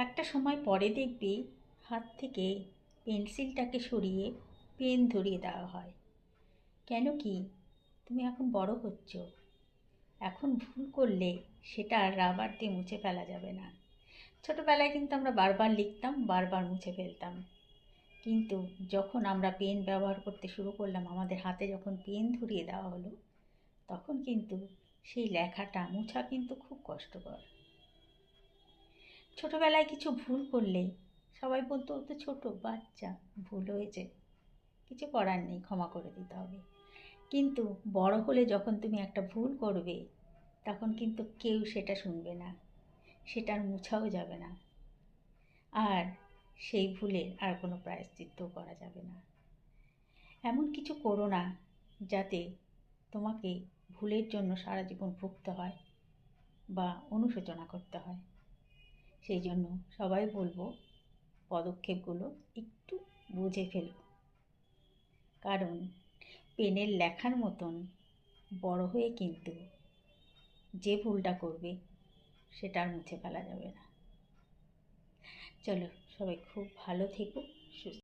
একটা সময় পরে দেখবি হাত থেকে পেন্সিলটাকে সরিয়ে পেন ধরিয়ে দেওয়া হয়। কেন কি? তুমি এখন বড় হচ্ছ। এখন ভুল করলে সেটা আর রাবার দিয়ে মুছে ফেলা যাবে না। ছোটোবেলায় কিন্তু আমরা বারবার লিখতাম, বারবার মুছে ফেলতাম। কিন্তু যখন আমরা পেন ব্যবহার করতে শুরু করলাম, আমাদের হাতে যখন পেন ধরিয়ে দেওয়া হলো, তখন কিন্তু সেই লেখাটা মোছা কিন্তু খুব কষ্টকর। ছোটোবেলায় কিছু ভুল করলে সবাই বলতো, ও তো ছোটো বাচ্চা, ভুল হয়েছে, কিছু করার নেই, ক্ষমা করে দিতে হবে। কিন্তু বড় হলে যখন তুমি একটা ভুল করবে, তখন কিন্তু কেউ সেটা শুনবে না, সেটা আর মুছাও যাবে না, আর সেই ভুলের আর কোনো প্রায়শ্চিত্তও করা যাবে না। এমন কিছু করো না যাতে তোমাকে ভুলের জন্য সারা জীবন ভুগতে হয় বা অনুশোচনা করতে হয়। সেই জন্য সবাই বলবো, পদক্ষেপগুলো একটু বুঝে ফেলো, কারণ পেনের লেখার মতন বড় হয়ে কিন্তু যে ভুলটা করবে সেটা আর মুছে ফেলা যাবে না। চলো, সবাই খুব ভালো থেকো, সুস্থ